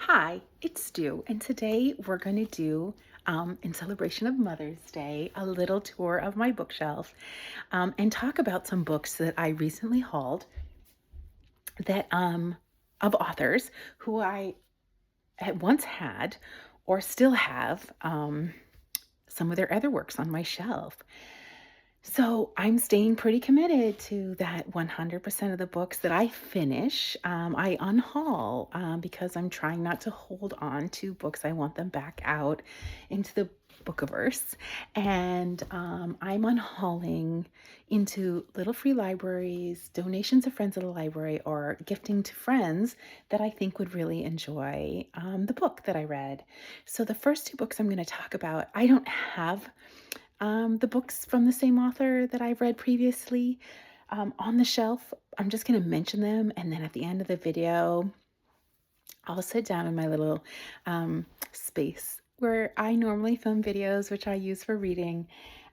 Hi, it's Stu, and today we're going to do, in celebration of Mother's Day, a little tour of my bookshelf and talk about some books that I recently hauled that of authors who I had once had or still have some of their other works on my shelf. So I'm staying pretty committed to that 100% of the books that I finish, I unhaul because I'm trying not to hold on to books. I want them back out into the bookiverse. And I'm unhauling into little free libraries, donations of friends at the library, or gifting to friends that I think would really enjoy the book that I read. So the first two books I'm going to talk about, I don't have the books from the same author that I've read previously on the shelf. I'm just going to mention them, and then at the end of the video, I'll sit down in my little space where I normally film videos, which I use for reading,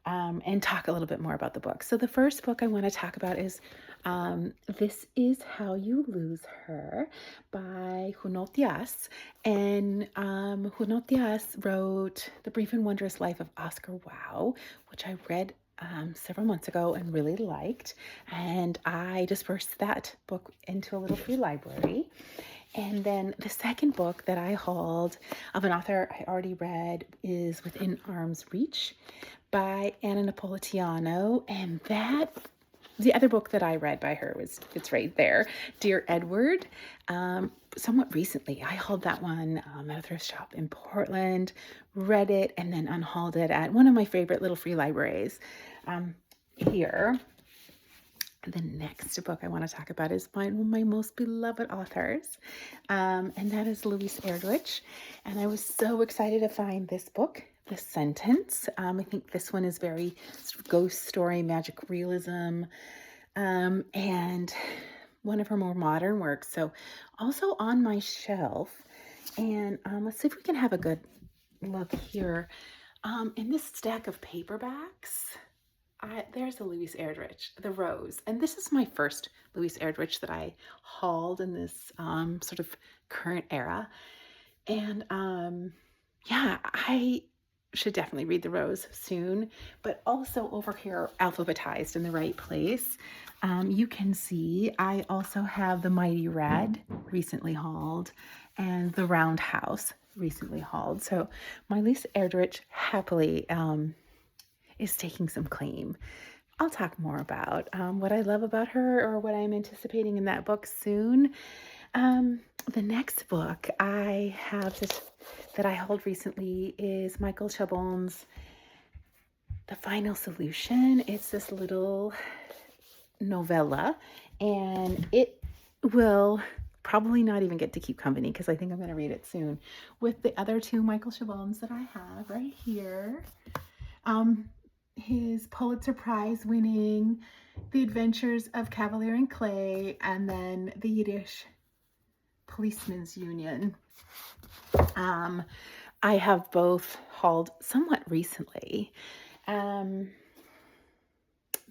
and talk a little bit more about the book. So the first book I want to talk about is This Is How You Lose Her by Junot Diaz. And Junot Diaz wrote The Brief and Wondrous Life of Oscar Wilde, which I read several months ago and really liked. And I dispersed that book into a little free library. And then the second book that I hauled of an author I already read is Within Arm's Reach by Anna Napolitano. And the other book that I read by her it's right there, Dear Edward. Somewhat recently, I hauled that one at a thrift shop in Portland, read it, and then unhauled it at one of my favorite little free libraries here. The next book I want to talk about is by one of my most beloved authors, and that is Louise Erdrich. And I was so excited to find this book, The Sentence. I think this one is very sort of ghost story, magic realism, and one of her more modern works. So also on my shelf. And let's see if we can have a good look here. In this stack of paperbacks, there's a Louise Erdrich, The Rose. And this is my first Louise Erdrich that I hauled in this sort of current era. And yeah, I should definitely read The Rose soon. But also over here, alphabetized in the right place, you can see I also have The Mighty Red, recently hauled, and The Round House, recently hauled. So my Louise Erdrich happily is taking some claim. I'll talk more about what I love about her or what I'm anticipating in that book soon. The next book I have that I hauled recently is Michael Chabon's The Final Solution. It's this little novella, and it will probably not even get to keep company because I think I'm going to read it soon with the other two Michael Chabons that I have right here. His Pulitzer Prize winning The Adventures of Cavalier and Clay, and then The Yiddish Policemen's Union. I have both hauled somewhat recently. The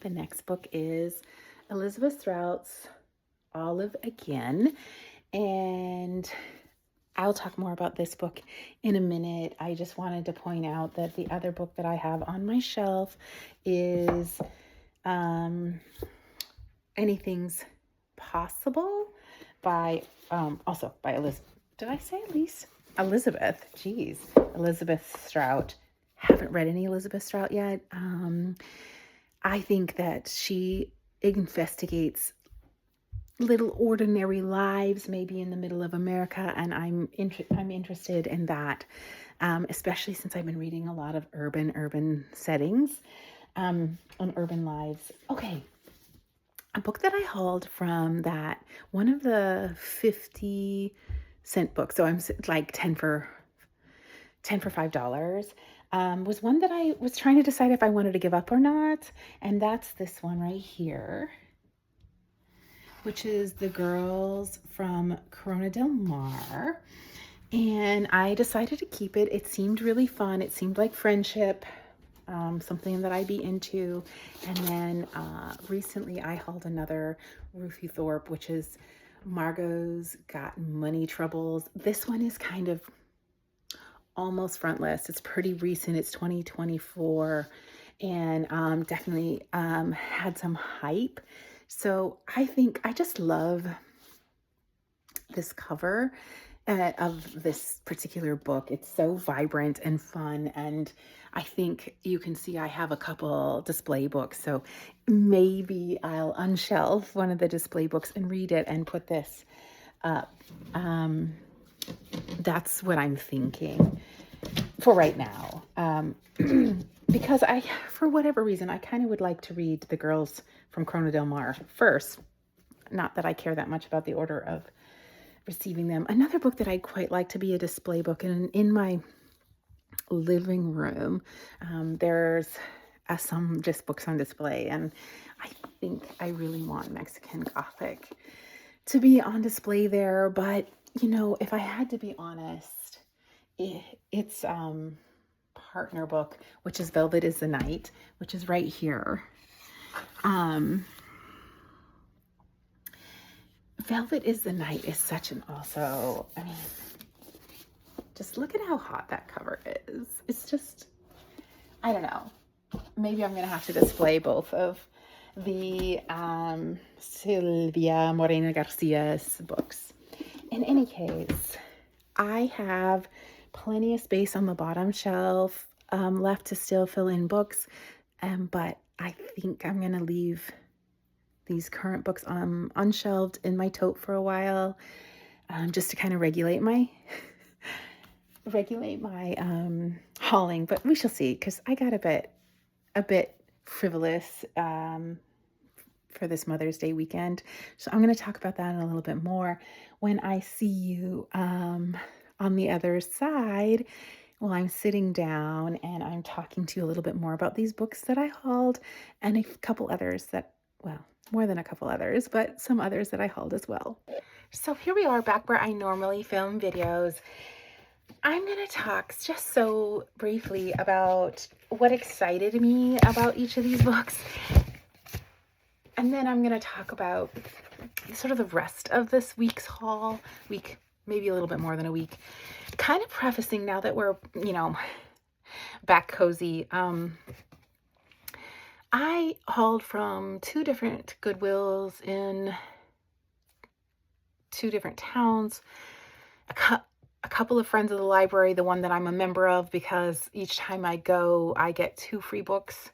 next book is Elizabeth Strout's Olive Again, and I'll talk more about this book in a minute. I just wanted to point out that the other book that I have on my shelf is Anything's Possible by also by Elizabeth. Did I say Elise? Elizabeth. Geez. Elizabeth Strout. Haven't read any Elizabeth Strout yet. I think that she investigates little ordinary lives, maybe in the middle of America, and I'm interested in that, especially since I've been reading a lot of urban settings, on urban lives. Okay, a book that I hauled from that one of the 50-cent books, so I'm like 10 for $5. Was one that I was trying to decide if I wanted to give up or not, and that's this one right here, which is The Girls from Corona del Mar. And I decided to keep it. It seemed really fun. It seemed like friendship, something that I'd be into. And then recently I hauled another Ruthie Thorpe, which is Margot's Got Money Troubles. This one is kind of almost frontless. It's pretty recent. It's 2024 and definitely had some hype. So I think I just love this cover of this particular book. It's so vibrant and fun, and I think you can see I have a couple display books, so maybe I'll unshelf one of the display books and read it and put this up. That's what I'm thinking for right now. Because for whatever reason, I kind of would like to read The Girls from Corona Del Mar first. Not that I care that much about the order of receiving them. Another book that I'd quite like to be a display book, and in my living room, there's some just books on display, and I think I really want Mexican Gothic to be on display there. But if I had to be honest, it's partner book, which is Velvet is the Night, which is right here. Velvet is the Night is such an also, I mean, just look at how hot that cover is. It's just, I don't know. Maybe I'm going to have to display both of the Silvia Morena Garcia's books. In any case, I have plenty of space on the bottom shelf left to still fill in books, but I think I'm going to leave these current books unshelved in my tote for a while, just to kind of regulate my hauling. But we shall see, because I got a bit frivolous for this Mother's Day weekend. So I'm going to talk about that a little bit more when I see you on the other side. Well, I'm sitting down and I'm talking to you a little bit more about these books that I hauled, and a couple others that, well, more than a couple others, but some others that I hauled as well. So here we are back where I normally film videos. I'm going to talk just so briefly about what excited me about each of these books. And then I'm going to talk about sort of the rest of this week's haul, maybe a little bit more than a week. Kind of prefacing now that we're, back cozy. I hauled from 2 different Goodwills in 2 different towns. A couple of friends of the library, the one that I'm a member of, because each time I go, I get 2 free books.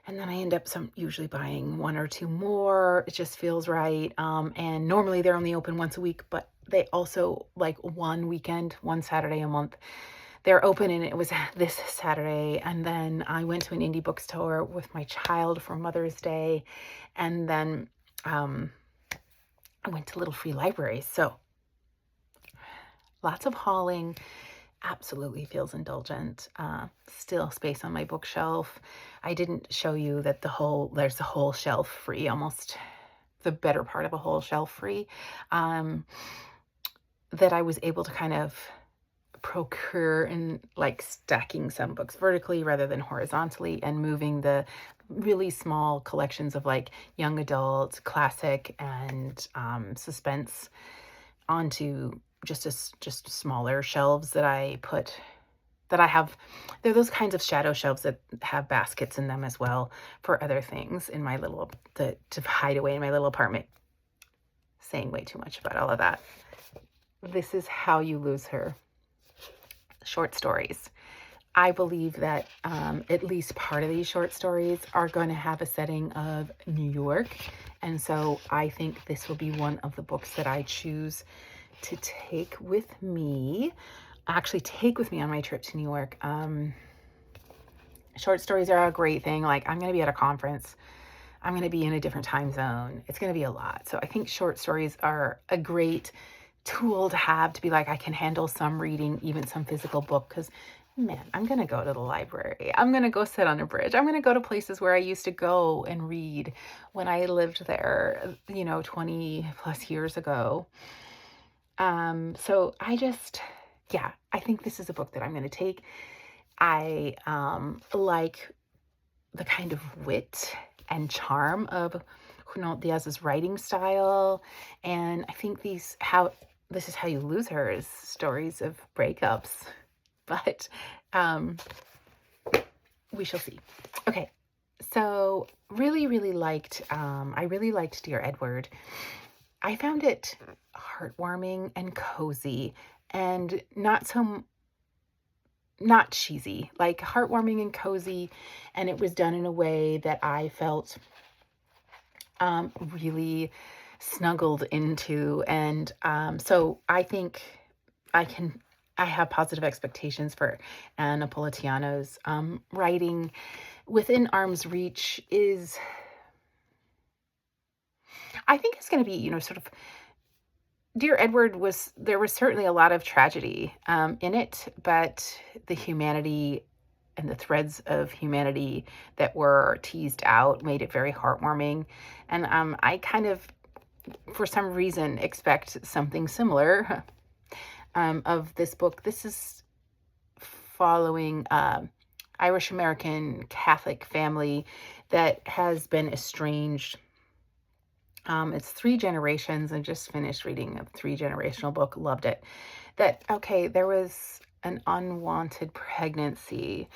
And then I end up usually buying 1 or 2 more. It just feels right. And normally they're only open once a week, but they also, like, one weekend, one Saturday a month, they're open, and it was this Saturday. And then I went to an indie bookstore with my child for Mother's Day. And then I went to little free libraries. So lots of hauling. Absolutely feels indulgent. Still space on my bookshelf. I didn't show you that there's a whole shelf free, almost the better part of a whole shelf free, that I was able to kind of procure, and like stacking some books vertically rather than horizontally, and moving the really small collections of like young adult, classic, and suspense onto just smaller shelves that I have. They're those kinds of shadow shelves that have baskets in them as well for other things in my to hide away in my little apartment. Saying way too much about all of that. This is How You Lose Her. Short stories. I believe that at least part of these short stories are going to have a setting of New York. And so I think this will be one of the books that I choose to take with me on my trip to New York. Short stories are a great thing. Like, I'm going to be at a conference. I'm going to be in a different time zone. It's going to be a lot. So I think short stories are a great tool to have, to be like, I can handle some reading, even some physical book, because man, I'm going to go to the library. I'm going to go sit on a bridge. I'm going to go to places where I used to go and read when I lived there, 20 plus years ago. So I think this is a book that I'm going to take. I like the kind of wit and charm of Junot Diaz's writing style. And I think this is how you lose her is stories of breakups. But we shall see. Okay. So really, really liked, I really liked Dear Edward. I found it heartwarming and cozy and not cheesy, like heartwarming and cozy. And it was done in a way that I felt really snuggled into. And so I think I have positive expectations for Anna Napolitano's writing. Within Arm's Reach is, I think it's going to be, sort of, Dear Edward there was certainly a lot of tragedy in it, but the humanity and the threads of humanity that were teased out made it very heartwarming. And I kind of, for some reason, expect something similar of this book. This is following Irish-American Catholic family that has been estranged. It's 3 generations. I just finished reading a 3-generational book. Loved it. There was an unwanted pregnancy.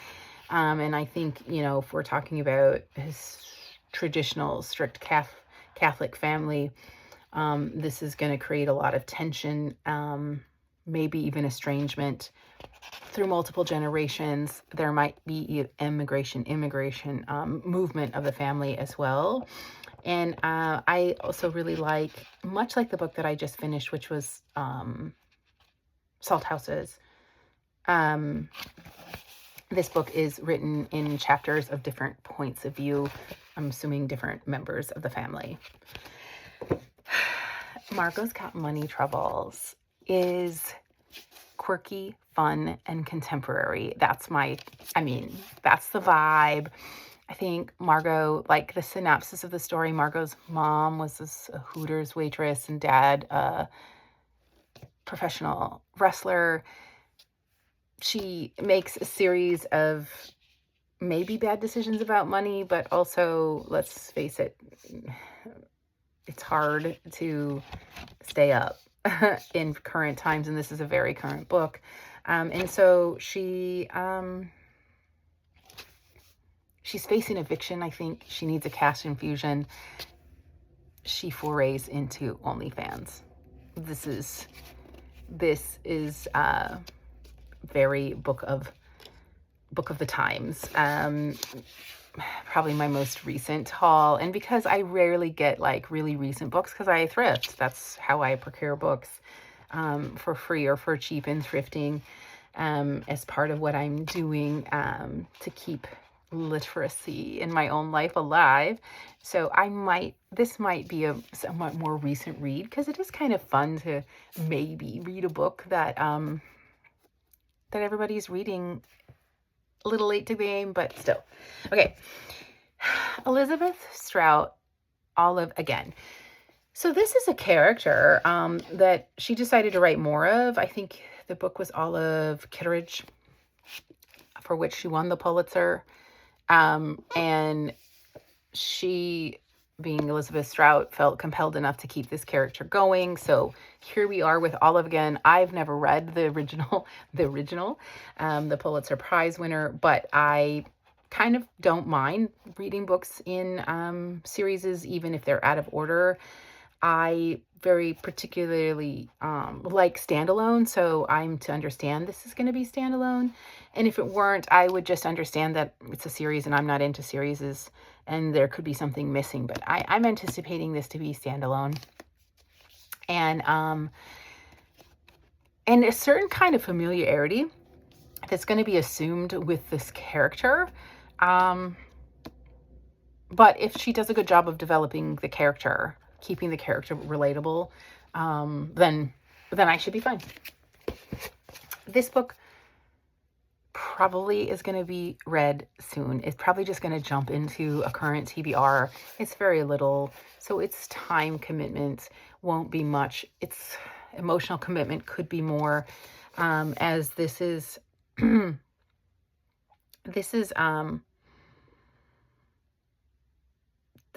And I think, if we're talking about his traditional, strict Catholic family, this is going to create a lot of tension, maybe even estrangement through multiple generations. There might be immigration movement of the family as well. And I also really much like the book that I just finished, which was Salt Houses. This book is written in chapters of different points of view. I'm assuming different members of the family. Margot's Got Money Troubles is quirky, fun, and contemporary. That's the vibe. I think Margot, like the synopsis of the story, Margot's mom was a Hooters waitress and dad a professional wrestler. She makes a series of maybe bad decisions about money, but also, let's face it, it's hard to stay up in current times, and this is a very current book. And so she's facing eviction. I think she needs a cash infusion. She forays into OnlyFans. This is very book of the times. Probably my most recent haul. And because I rarely get really recent books, because I thrift, that's how I procure books, for free or for cheap in thrifting, as part of what I'm doing to keep literacy in my own life alive. So this might be a somewhat more recent read, because it is kind of fun to maybe read a book that that everybody's reading a little late to the game, but still. Okay. Elizabeth Strout, Olive again. So this is a character that she decided to write more of. I think the book was Olive Kitteridge, for which she won the Pulitzer. And she, being Elizabeth Strout, felt compelled enough to keep this character going. So here we are with Olive again. I've never read the original, the Pulitzer Prize winner, but I kind of don't mind reading books in series, even if they're out of order. I very particularly like standalone, so I'm to understand this is going to be standalone. And if it weren't, I would just understand that it's a series and I'm not into series, and there could be something missing. But I'm anticipating this to be standalone. And a certain kind of familiarity that's going to be assumed with this character. But if she does a good job of developing the character, keeping the character relatable, then I should be fine. This book probably is going to be read soon. It's probably just going to jump into a current TBR. It's very little, so its time commitment won't be much. Its emotional commitment could be more, as this is the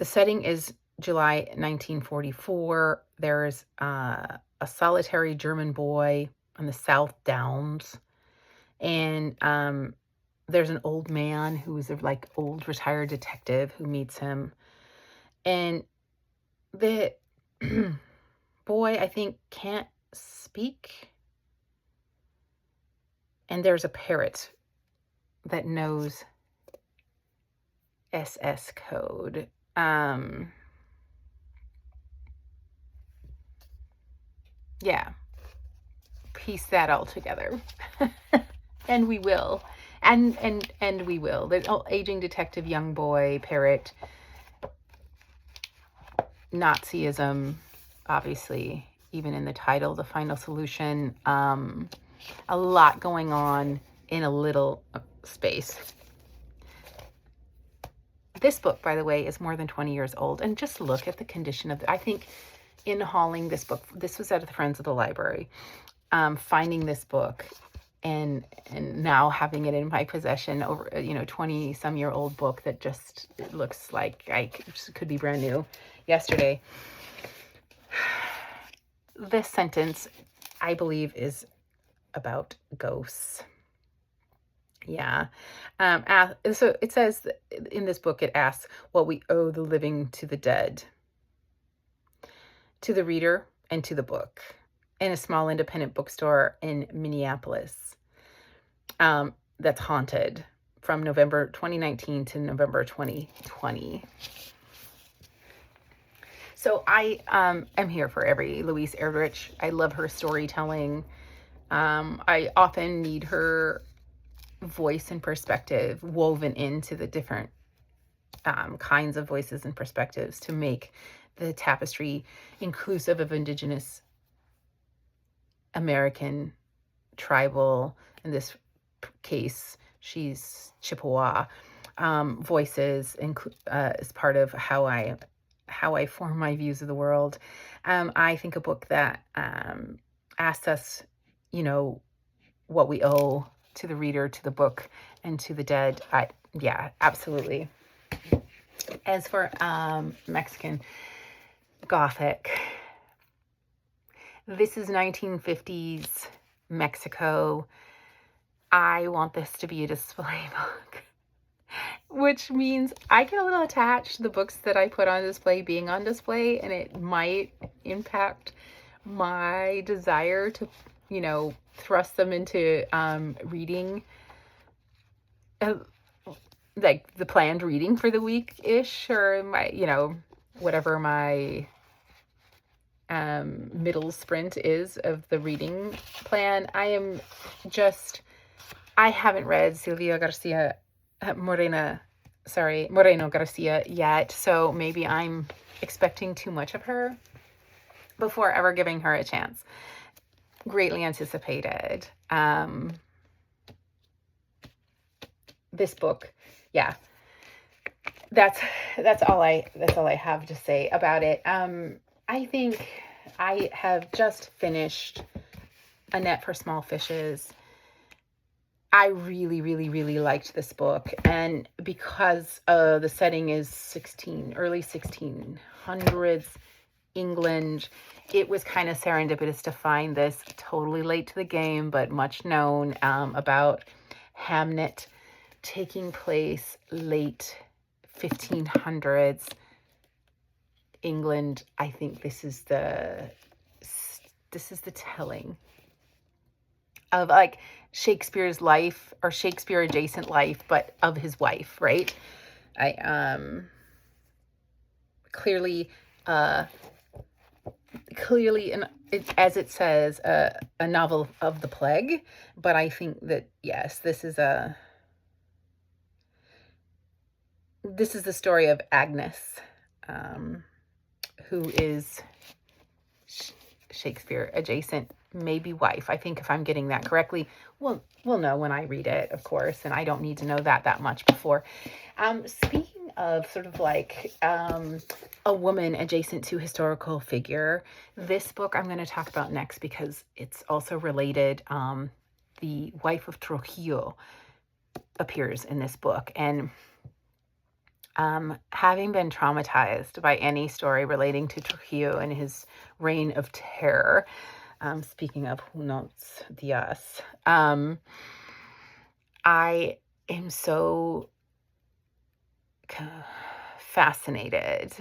setting is July 1944, there's a solitary German boy on the South Downs. And there's an old man who's a like old retired detective who meets him. And the boy, I think, can't speak. And there's a parrot that knows SS code. Yeah, piece that all together. And we will. And we will. The aging detective, young boy, parrot, Nazism, obviously, even in the title, The Final Solution. A lot going on in a little space. This book, by the way, is more than 20 years old. And just look at the condition of it. I think in hauling this book, this was at the Friends of the Library, finding this book and now having it in my possession, over 20 some year old book that just it looks like I could be brand new yesterday. This sentence, I believe, is about ghosts. Yeah. So it says in this book, it asks what we owe the living to the dead, to the reader and to the book, in a small independent bookstore in Minneapolis. That's haunted from November 2019 to November 2020. So I am here for every Louise Erdrich. I love her storytelling. I often need her voice and perspective woven into the different kinds of voices and perspectives to make the tapestry inclusive of Indigenous American, tribal, in this case, she's Chippewa, voices as part of how I form my views of the world. I think a book that asks us, what we owe to the reader, to the book, and to the dead. Yeah, absolutely. As for Mexican Gothic, this is 1950s Mexico. I want this to be a display book, which means I get a little attached to the books that I put on display being on display, and it might impact my desire to, thrust them into reading, like the planned reading for the week-ish, or my, whatever my middle sprint is of the reading plan. I haven't read Moreno Garcia yet, so maybe I'm expecting too much of her before ever giving her a chance. Greatly anticipated. This book, yeah, that's all I have to say about it. I think I have just finished A Net for Small Fishes. I really, really, really liked this book, and because the setting is early 1600s England, it was kind of serendipitous to find this, totally late to the game, but much known, about Hamnet, taking place late 1500s England. I think this is the telling of like Shakespeare's life, or Shakespeare adjacent life, but of his wife, right? Clearly, and as it says, a novel of the plague. But I think that, yes, this is the story of Agnes, who is Shakespeare adjacent, maybe wife. I think if I'm getting that correctly, we'll know when I read it, of course, and I don't need to know that much before. Speaking of sort of like a woman adjacent to historical figure, this book I'm going to talk about next because it's also related. The wife of Trujillo appears in this book, and Having been traumatized by any story relating to Trujillo and his reign of terror, speaking of who knows Diaz, I am so fascinated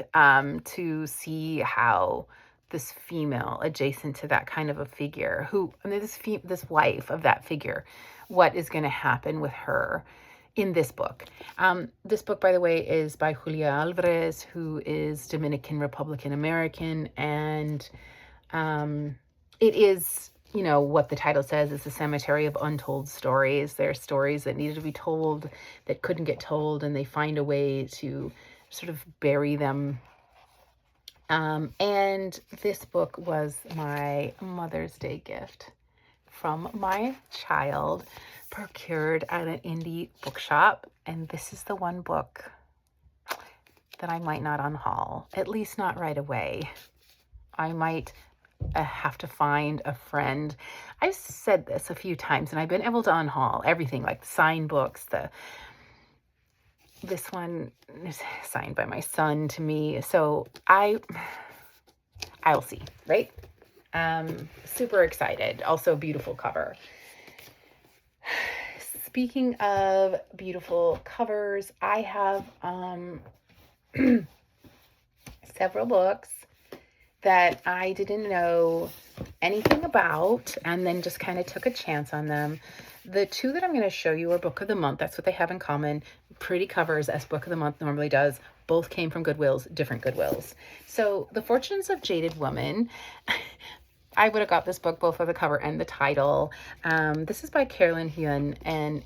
to see how this female adjacent to that kind of a figure, this wife of that figure, what is going to happen with her in this book. This book, by the way, is by Julia Alvarez, who is Dominican Republican American, and it is, what the title says, is a cemetery of untold stories. There are stories that needed to be told that couldn't get told, and they find a way to sort of bury them. And this book was my Mother's Day gift from my child, procured at an indie bookshop. And this is the one book that I might not unhaul, at least not right away. I might have to find a friend. I've said this a few times, and I've been able to unhaul everything, like the signed books. This one is signed by my son to me, so I'll see, right? Super excited. Also, beautiful cover. Speaking of beautiful covers, I have several books that I didn't know anything about, and then just kind of took a chance on them. The two that I'm going to show you are Book of the Month. That's what they have in common. Pretty covers, as Book of the Month normally does. Both came from Goodwills, different Goodwills. So The Fortunes of Jaded Woman. I would have got this book both for the cover and the title. This is by Carolyn Hyun, and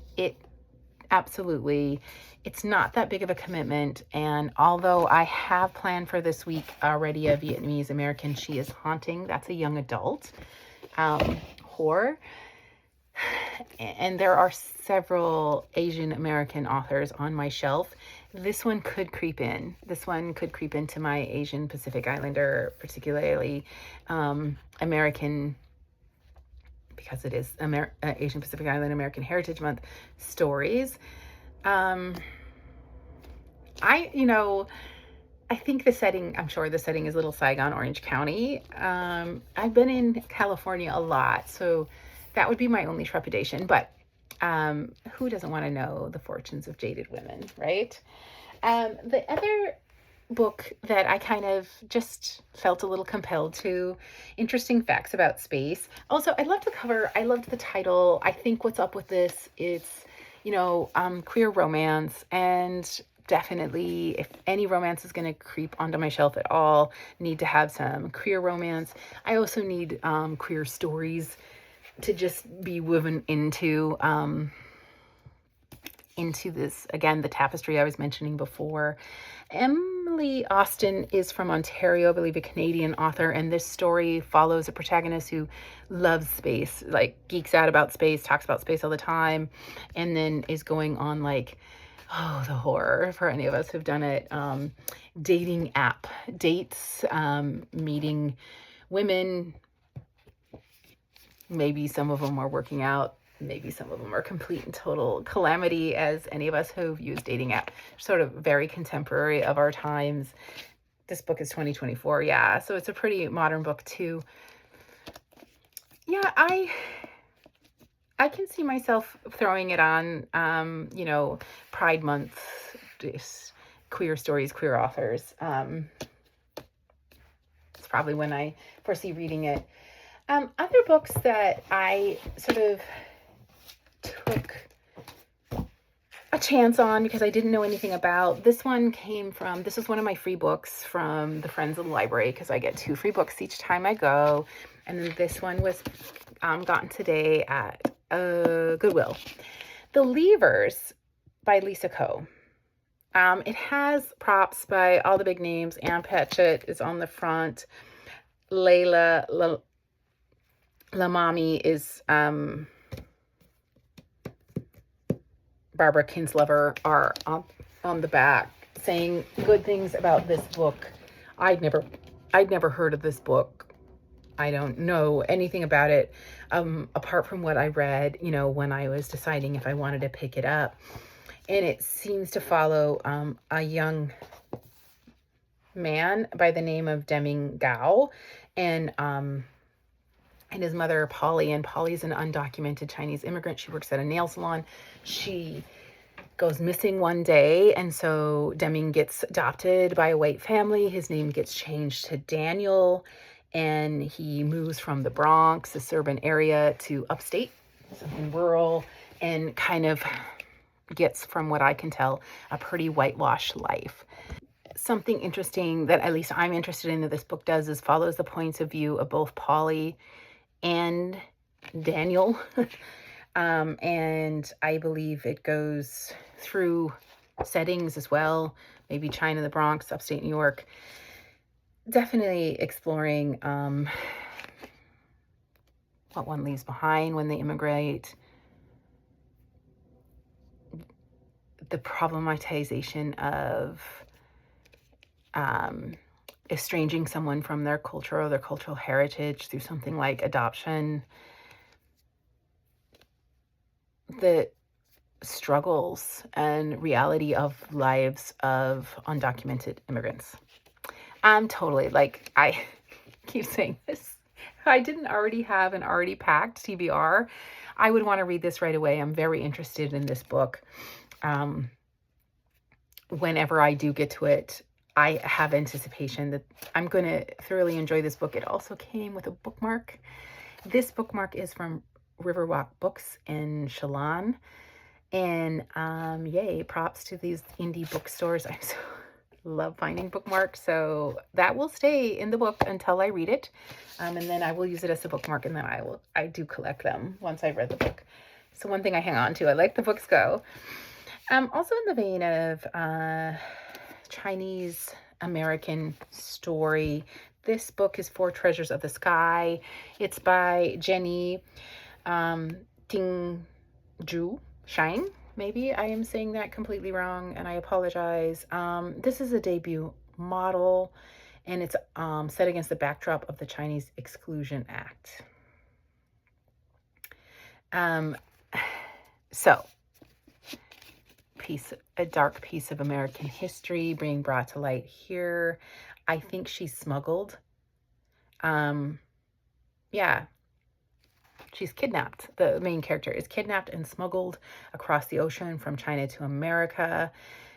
it's not that big of a commitment. And although I have planned for this week already a Vietnamese American She Is Haunting, that's a young adult horror. And there are several Asian American authors on my shelf. This one could creep in. This one could creep into my Asian Pacific Islander, particularly American, because it is Asian Pacific Island American Heritage Month stories. I think I'm sure the setting is Little Saigon, Orange County. I've been in California a lot, so that would be my only trepidation. But who doesn't want to know the fortunes of jaded women, right? The other book that I kind of just felt a little compelled to, Interesting Facts About Space. Also, I loved the cover. I loved the title. I think what's up with this, it's, queer romance, and definitely, if any romance is going to creep onto my shelf at all, need to have some queer romance. I also need queer stories to just be woven into this, again, the tapestry I was mentioning before. Emily Austin is from Ontario, I believe, a Canadian author, and this story follows a protagonist who loves space, like geeks out about space, talks about space all the time, and then is going on the horror for any of us who've done it, dating app dates, meeting women. Maybe some of them are working out. Maybe some of them are complete and total calamity, as any of us who've used dating app. Sort of very contemporary of our times. This book is 2024, yeah. So it's a pretty modern book too. Yeah, I can see myself throwing it on, Pride Month, just queer stories, queer authors. It's probably when I foresee reading it. Other books that I sort of took a chance on because I didn't know anything about. This was one of my free books from the Friends of the Library, because I get 2 free books each time I go. And then this one was gotten today at Goodwill. The Leavers by Lisa Coe. It has props by all the big names. Ann Patchett is on the front. Layla Lamami is Barbara Kinslover are on the back, saying good things about this book. I'd never heard of this book. I don't know anything about it, apart from what I read, when I was deciding if I wanted to pick it up. And it seems to follow a young man by the name of Deming Gao, and his mother Polly. And Polly's an undocumented Chinese immigrant. She works at a nail salon. She goes missing one day, and so Deming gets adopted by a white family. His name gets changed to Daniel, and he moves from the Bronx, this urban area, to upstate, something rural, and kind of gets, from what I can tell, a pretty whitewashed life. Something interesting that at least I'm interested in that this book does is follows the points of view of both Polly and Daniel. And I believe it goes through settings as well, maybe China, the Bronx, upstate New York. Definitely exploring what one leaves behind when they immigrate, the problematization of estranging someone from their culture or their cultural heritage through something like adoption, the struggles and reality of lives of undocumented immigrants. I'm totally, like, I keep saying this. If I didn't already have an already packed TBR, I would want to read this right away. I'm very interested in this book. Whenever I do get to it, I have anticipation that I'm going to thoroughly enjoy this book. It also came with a bookmark. This bookmark is from Riverwalk Books in Chelan. And yay, props to these indie bookstores. I so love finding bookmarks. So that will stay in the book until I read it. And then I will use it as a bookmark, and then I do collect them once I've read the book. So one thing I hang on to. I let the books go. Also in the vein of Chinese American story, this book is Four Treasures of the Sky. It's by Jenny Ting Zhu Shine. Maybe I am saying that completely wrong, and I apologize. This is a debut model, and it's set against the backdrop of the Chinese Exclusion Act. So, a dark piece of American history being brought to light here. I think she's smuggled. Yeah. She's kidnapped. The main character is kidnapped and smuggled across the ocean from China to America.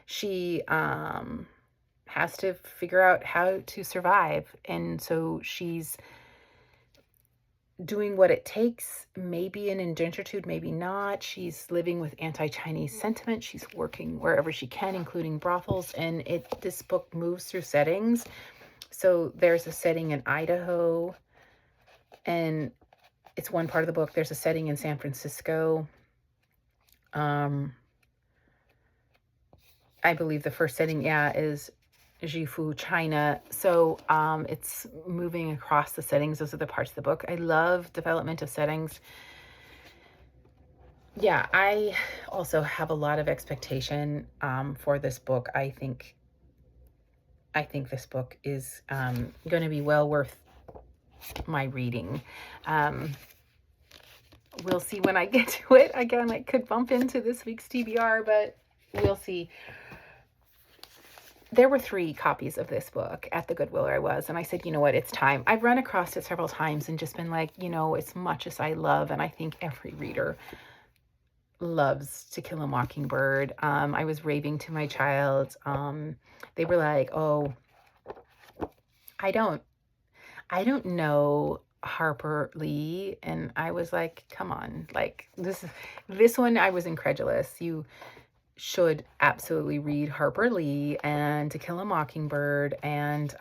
She has to figure out how to survive. And so she's doing what it takes, maybe in indentured, maybe not. She's living with anti-Chinese sentiment. She's working wherever she can, including brothels. And this book moves through settings. So there's a setting in Idaho, and it's one part of the book. There's a setting in San Francisco. I believe the first setting, is Jifu, China. So it's moving across the settings. Those are the parts of the book. I love development of settings. Yeah, I also have a lot of expectation for this book. I think this book is going to be well worth my reading. We'll see when I get to it. Again, I could bump into this week's TBR, but we'll see. There were 3 copies of this book at the Goodwill where I was, and I said, you know what, it's time. I've run across it several times and just been like, as much as I love, and I think every reader loves To Kill a Mockingbird. I was raving to my child. They were like, oh, I don't know Harper Lee. And I was like, come on, like this one, I was incredulous. You should absolutely read Harper Lee and To Kill a Mockingbird, and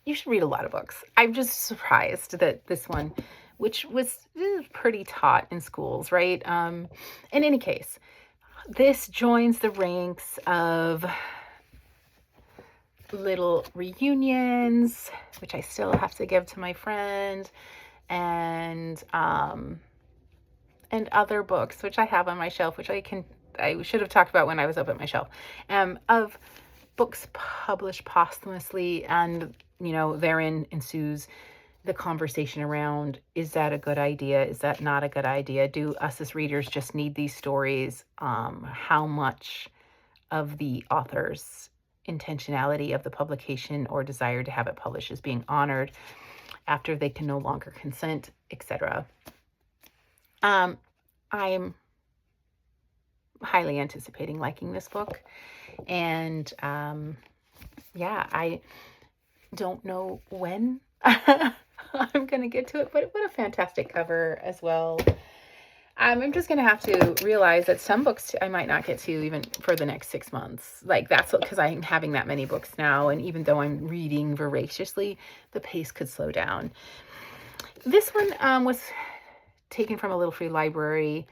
you should read a lot of books. I'm just surprised that this one, which was pretty taught in schools, right? In any case, this joins the ranks of little reunions, which I still have to give to my friend, and other books, which I have on my shelf, which I should have talked about when I was up at my shelf, of books published posthumously, and therein ensues the conversation around, is that a good idea? Is that not a good idea? Do us as readers just need these stories? How much of the author's intentionality of the publication or desire to have it published is being honored after they can no longer consent, etc. I'm highly anticipating liking this book. And yeah, I don't know when I'm going to get to it, but what a fantastic cover as well. I'm just going to have to realize that some books I might not get to even for the next 6 months. Like, that's because I'm having that many books now. And even though I'm reading voraciously, the pace could slow down. This one was taken from a little free library.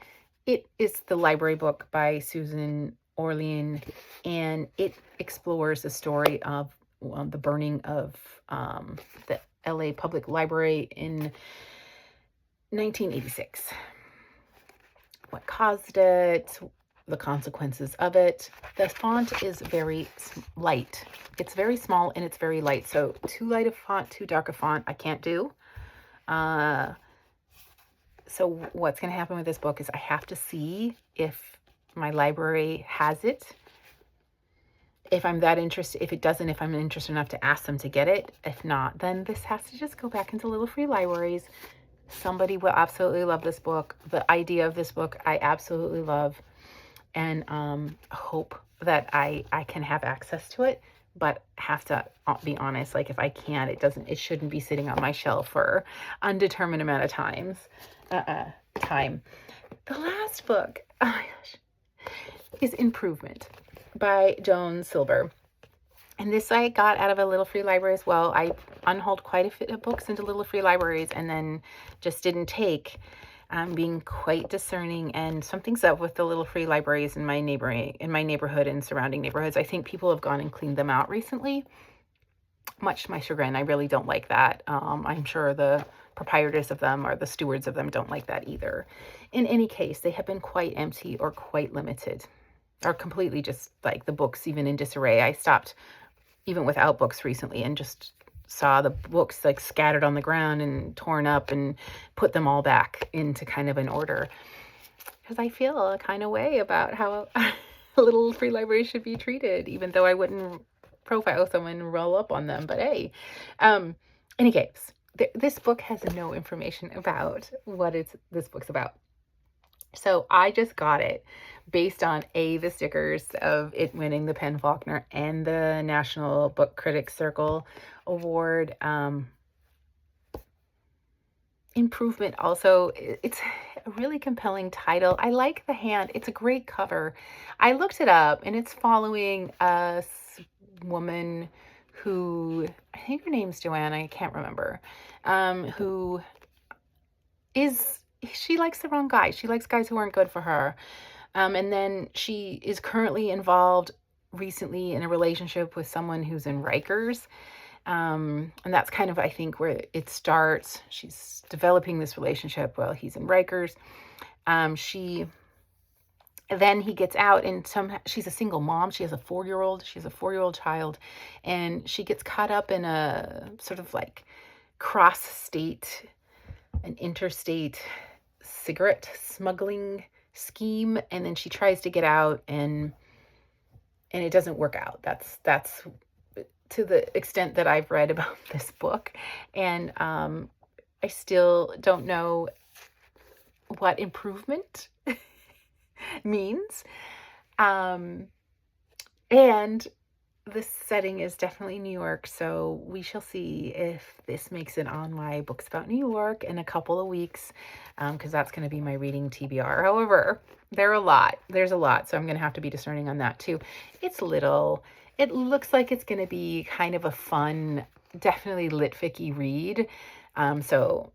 It is the library book by Susan Orlean, and it explores the story of the burning of the LA Public Library in 1986. What caused it, the consequences of it. The font is very light. It's very small and it's very light. So too light a font, too dark a font, I can't do. So what's going to happen with this book is I have to see if my library has it. If I'm that interested, if it doesn't, if I'm interested enough to ask them to get it. If not, then this has to just go back into little free libraries. Somebody will absolutely love this book. The idea of this book, I absolutely love, and hope that I can have access to it, but have to be honest. Like, if I can't, it shouldn't be sitting on my shelf for undetermined amount of time. The last book, oh my gosh, is Improvement by Joan Silber. And this I got out of a little free library as well. I unhauled quite a bit of books into little free libraries and then just didn't take. Being quite discerning, and something's up with the little free libraries in my neighborhood and surrounding neighborhoods. I think people have gone and cleaned them out recently, much to my chagrin. I really don't like that. I'm sure the proprietors of them or the stewards of them don't like that either. In any case, they have been quite empty or quite limited, or completely just like the books even in disarray. I stopped even without books recently and just saw the books like scattered on the ground and torn up and put them all back into kind of an order, because I feel a kind of way about how a little free library should be treated, even though I wouldn't profile someone and roll up on them. But hey, any case, this book has no information about what this book's about. So I just got it based on the stickers of it winning the Penn Faulkner and the National Book Critics Circle Award. Improvement also, it's a really compelling title. I like the hand. It's a great cover. I looked it up, and it's following a woman who, I think her name's Joanne, I can't remember, who she likes the wrong guy. She likes guys who aren't good for her. And then she is currently involved recently in a relationship with someone who's in Rikers. And that's kind of, I think, where it starts. She's developing this relationship while he's in Rikers. Then he gets out, and she's a single mom. She has a 4-year-old. She has a 4-year-old child, and she gets caught up in a sort of like cross-state, an interstate cigarette smuggling scheme, and then she tries to get out, and it doesn't work out. That's to the extent that I've read about this book, and I still don't know what improvement means, and this setting is definitely New York, so we shall see if this makes it on my Books About New York in a couple of weeks, because that's going to be my reading TBR. However, there's a lot, so I'm going to have to be discerning on that too. It's little. It looks like it's going to be kind of a fun, definitely lit-ficky read, so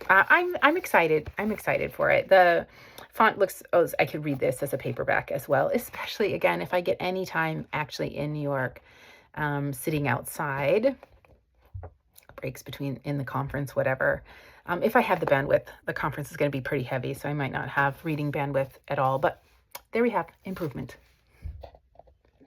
I'm excited. I'm excited for it. The font looks, I could read this as a paperback as well, especially, again, if I get any time actually in New York, sitting outside, breaks in the conference, whatever. If I have the bandwidth, the conference is going to be pretty heavy, so I might not have reading bandwidth at all. But there we have Improvement